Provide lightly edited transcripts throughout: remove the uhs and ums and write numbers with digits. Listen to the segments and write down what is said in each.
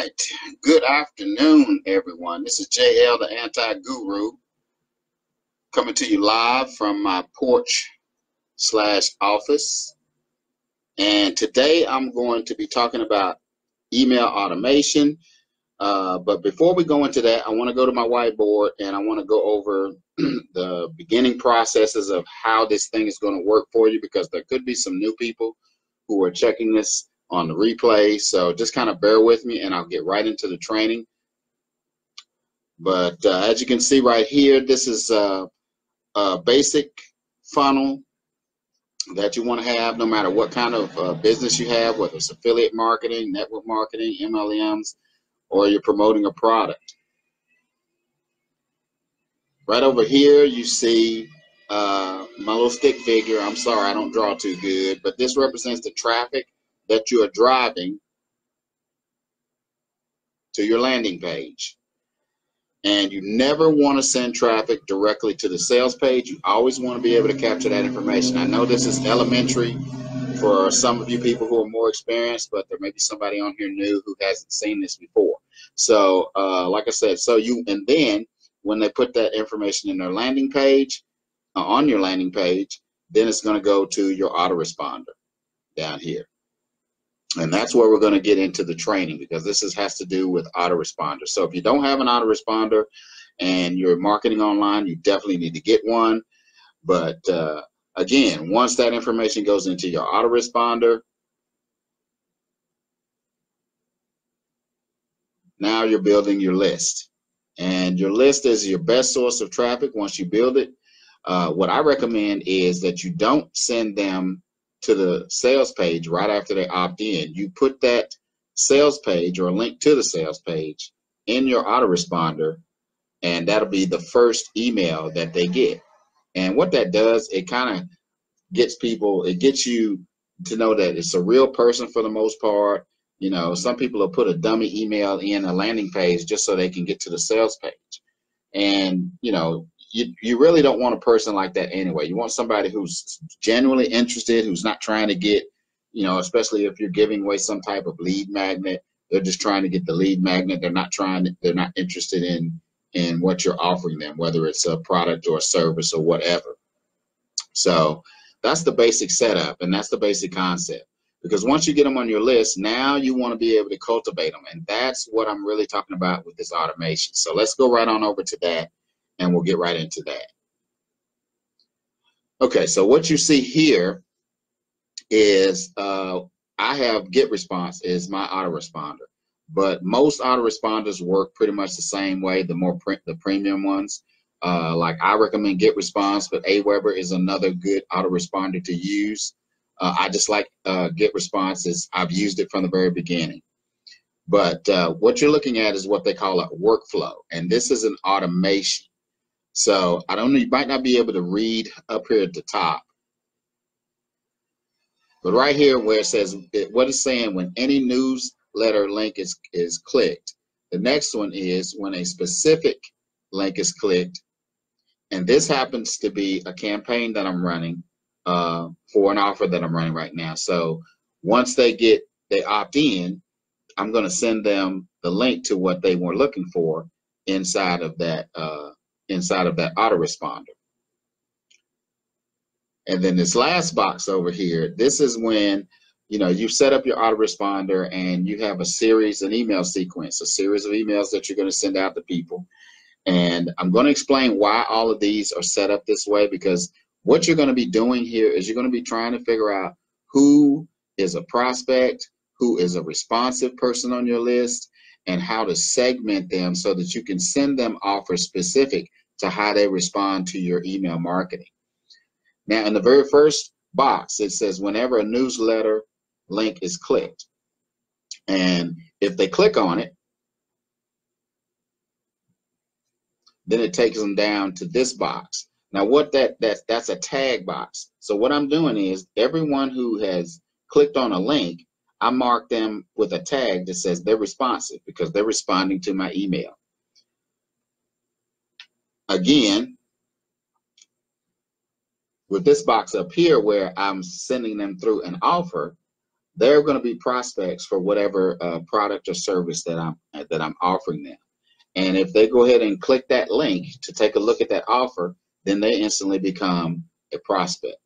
right. Good afternoon, everyone. This is JL, the Anti-Guru, coming to you live from my porch/office. And today I'm going to be talking about email automation. But before we go into that, I want to go to my whiteboard and I want to go over the beginning processes of how this thing is going to work for you, because there could be some new people who are checking this on the replay. So just kind of bear with me and I'll get right into the training. But as you can see right here, this is a basic funnel that you want to have no matter what kind of business you have, whether it's affiliate marketing, network marketing, MLMs, or you're promoting a product. Right over here, you see my little stick figure. I'm sorry, I don't draw too good, but this represents the traffic that you are driving to your landing page. And you never want to send traffic directly to the sales page. You always want to be able to capture that information. I know this is elementary for some of you people who are more experienced, but there may be somebody on here new who hasn't seen this before. So like I said, and then when they put that information in their landing page, on your landing page, then it's going to go to your autoresponder down here. And that's where we're going to get into the training, because this has to do with autoresponder. So if you don't have an autoresponder and you're marketing online, you definitely need to get one. But again, once that information goes into your autoresponder, now you're building your list. And your list is your best source of traffic once you build it. What I recommend is that you don't send them to the sales page right after they opt in. You put that sales page or a link to the sales page in your autoresponder, and that'll be the first email that they get. And what that does, it kind of gets people, it gets you to know that it's a real person for the most part. You know, some people will put a dummy email in a landing page just so they can get to the sales page. And, you know, you really don't want a person like that anyway. You want somebody who's genuinely interested, who's not trying to get, you know, especially if you're giving away some type of lead magnet. They're just trying to get the lead magnet. They're not interested in what you're offering them, whether it's a product or a service or whatever. So that's the basic setup, and that's the basic concept. Because once you get them on your list, now you want to be able to cultivate them. And that's what I'm really talking about with this automation. So let's go right on over to that, and we'll get right into that. Okay, so what you see here is I have GetResponse is my autoresponder. But most autoresponders work pretty much the same way, the premium ones. Like I recommend GetResponse, but Aweber is another good autoresponder to use. I just like GetResponse. I've used it from the very beginning. But what you're looking at is what they call a workflow, and this is an automation. So I don't know, you might not be able to read up here at the top, but right here where it says what it's saying, when any newsletter link is clicked, the next one is when a specific link is clicked, and this happens to be a campaign that I'm running for an offer that I'm running right now. So once they opt in, I'm going to send them the link to what they were looking for inside of that autoresponder. And then this last box over here, this is when, you know, you set up your autoresponder and you have an email sequence, a series of emails that you're going to send out to people. And I'm going to explain why all of these are set up this way, because what you're going to be doing here is you're going to be trying to figure out who is a prospect, who is a responsive person on your list, and how to segment them so that you can send them offers specific to how they respond to your email marketing. Now, in the very first box, it says whenever a newsletter link is clicked. And if they click on it, then it takes them down to this box. Now, that's a tag box. So what I'm doing is everyone who has clicked on a link, I mark them with a tag that says they're responsive because they're responding to my email. Again, with this box up here where I'm sending them through an offer, they're going to be prospects for whatever product or service that I'm offering them. And if they go ahead and click that link to take a look at that offer, then they instantly become a prospect.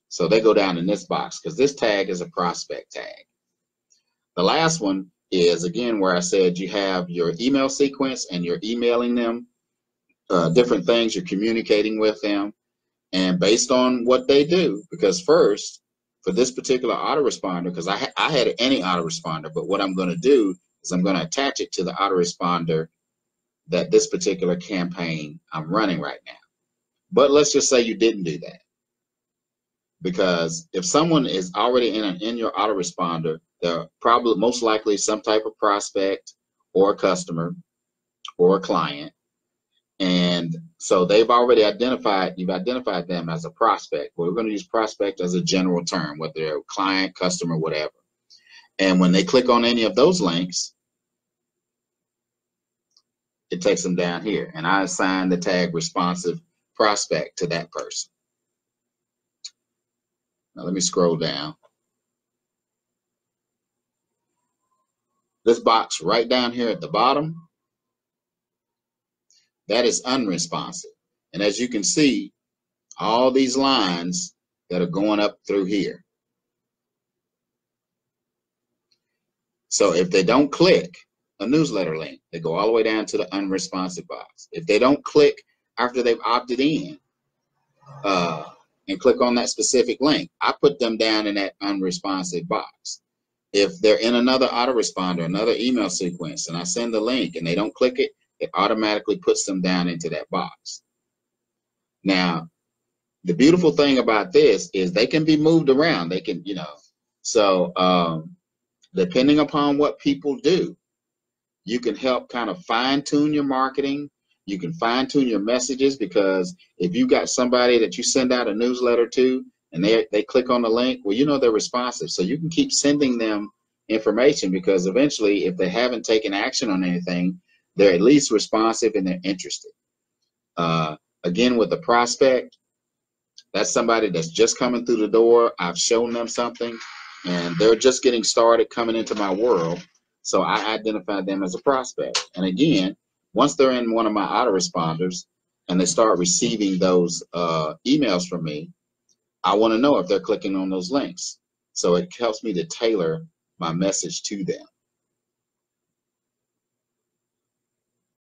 So they go down in this box because this tag is a prospect tag. The last one is, again, where I said you have your email sequence and you're emailing them different things, you're communicating with them, and based on what they do, because first, for this particular autoresponder, because I had any autoresponder, but what I'm going to do is I'm going to attach it to the autoresponder that this particular campaign I'm running right now. But let's just say you didn't do that. Because if someone is already in your autoresponder, they're probably most likely some type of prospect or a customer or a client. And so they've already you've identified them as a prospect. Well, we're going to use prospect as a general term, whether they're a client, customer, whatever. And when they click on any of those links, it takes them down here. And I assign the tag responsive prospect to that person. Now let me scroll down. This box right down here at the bottom, that is unresponsive. And as you can see, all these lines that are going up through here. So if they don't click a newsletter link, they go all the way down to the unresponsive box. If they don't click after they've opted in and click on that specific link, I put them down in that unresponsive box. If they're in another autoresponder, another email sequence, and I send the link and they don't click it, it automatically puts them down into that box. Now, the beautiful thing about this is they can be moved around. They can, so depending upon what people do, you can help kind of fine tune your marketing. You can fine tune your messages, because if you got somebody that you send out a newsletter to and they click on the link, well, they're responsive. So you can keep sending them information, because eventually, if they haven't taken action on anything, they're at least responsive and they're interested. Again, with the prospect, that's somebody that's just coming through the door. I've shown them something and they're just getting started coming into my world. So I identify them as a prospect. And again, once they're in one of my autoresponders and they start receiving those emails from me, I want to know if they're clicking on those links. So it helps me to tailor my message to them.